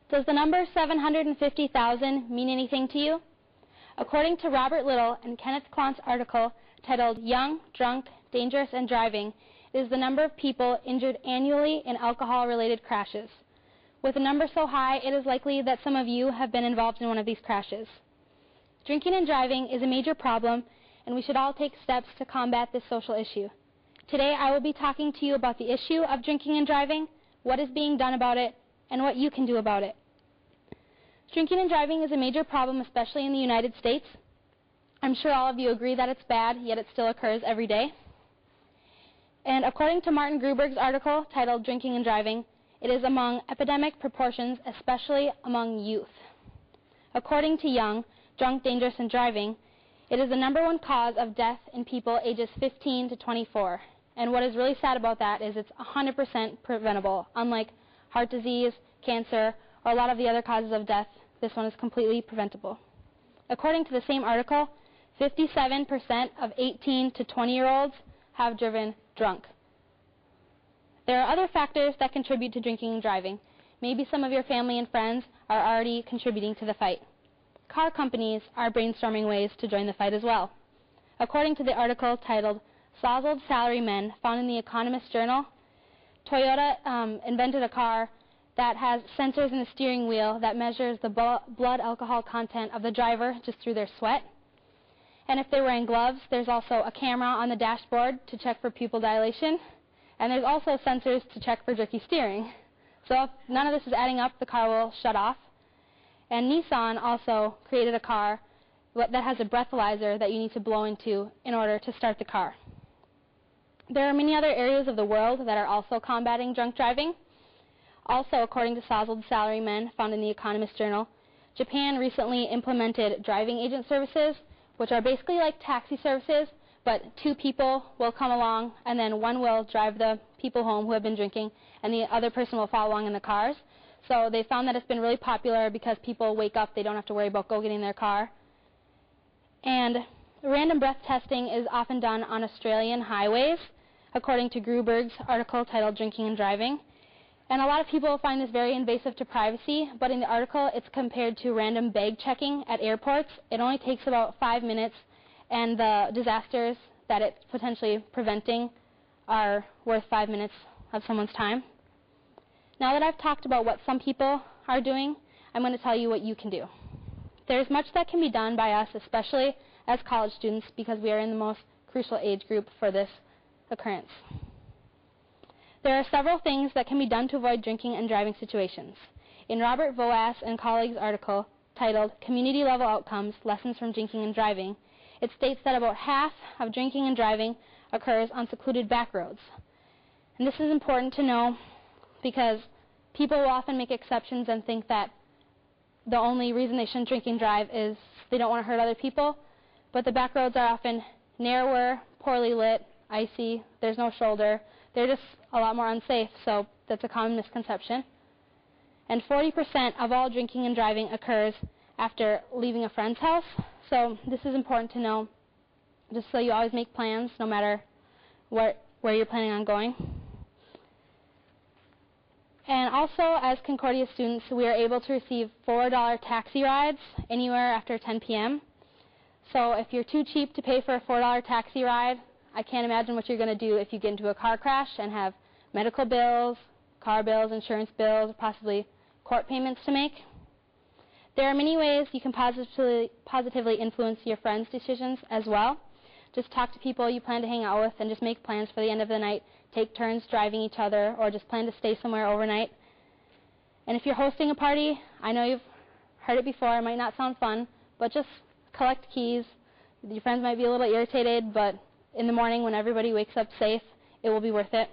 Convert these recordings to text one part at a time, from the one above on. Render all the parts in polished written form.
Does the number 750,000 mean anything to you? According to Robert Little and Kenneth Klont's article titled Young, Drunk, Dangerous, and Driving, it is the number of people injured annually in alcohol-related crashes. With a number so high, it is likely that some of you have been involved in one of these crashes. Drinking and driving is a major problem, and we should all take steps to combat this social issue. Today, I will be talking to you about the issue of drinking and driving, what is being done about it, and what you can do about it. Drinking and driving is a major problem, especially in the United States. I'm sure all of you agree that it's bad, yet it still occurs every day. And according to Martin Gruberg's article titled Drinking and Driving, it is among epidemic proportions, especially among youth. According to Young, Drunk, Dangerous, and Driving, it is the #1 cause of death in people ages 15 to 24. And what is really sad about that is it's 100% preventable. Unlike heart disease, cancer, or a lot of the other causes of death, this one is completely preventable. According to the same article, 57% of 18 to 20-year-olds have driven drunk. There are other factors that contribute to drinking and driving. Maybe some of your family and friends are already contributing to the fight. Car companies are brainstorming ways to join the fight as well. According to the article titled Sozzled Salarymen found in the Economist Journal, Toyota invented a car that has sensors in the steering wheel that measures the blood alcohol content of the driver just through their sweat. And if they're wearing gloves, there's also a camera on the dashboard to check for pupil dilation. And there's also sensors to check for jerky steering. So if none of this is adding up, the car will shut off. And Nissan also created a car that has a breathalyzer that you need to blow into in order to start the car. There are many other areas of the world that are also combating drunk driving. Also, according to Sozzled Salarymen found in the Economist Journal, Japan recently implemented driving agent services, which are basically like taxi services, but 2 people will come along, and then one will drive the people home who have been drinking, and the other person will follow along in the cars. So they found that it's been really popular because people wake up, they don't have to worry about getting their car. And random breath testing is often done on Australian highways, according to Gruberg's article titled Drinking and Driving. And a lot of people find this very invasive to privacy, but in the article it's compared to random bag checking at airports. It only takes about 5 minutes, and the disasters that it's potentially preventing are worth 5 minutes of someone's time. Now that I've talked about what some people are doing, I'm going to tell you what you can do. There's much that can be done by us, especially as college students, because we are in the most crucial age group for this occurrence. There are several things that can be done to avoid drinking and driving situations. In Robert Voas and colleagues' article titled Community Level Outcomes, Lessons from Drinking and Driving, it states that about half of drinking and driving occurs on secluded back roads. And this is important to know because people will often make exceptions and think that the only reason they shouldn't drink and drive is they don't want to hurt other people, but the back roads are often narrower, poorly lit, icy, there's no shoulder. They're just a lot more unsafe, so that's a common misconception. And 40% of all drinking and driving occurs after leaving a friend's house, so this is important to know, just so you always make plans no matter where you're planning on going. And also, as Concordia students, we are able to receive $4 taxi rides anywhere after 10 p.m. So if you're too cheap to pay for a $4 taxi ride, I can't imagine what you're going to do if you get into a car crash and have medical bills, car bills, insurance bills, possibly court payments to make. There are many ways you can positively influence your friends' decisions as well. Just talk to people you plan to hang out with and just make plans for the end of the night. Take turns driving each other or just plan to stay somewhere overnight. And if you're hosting a party, I know you've heard it before, it might not sound fun, but just collect keys. Your friends might be a little irritated, but in the morning when everybody wakes up safe, it will be worth it.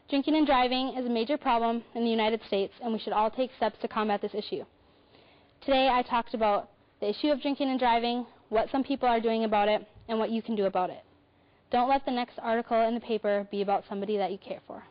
Drinking and driving is a major problem in the United States, and we should all take steps to combat this issue. Today I talked about the issue of drinking and driving, what some people are doing about it, and what you can do about it. Don't let the next article in the paper be about somebody that you care for.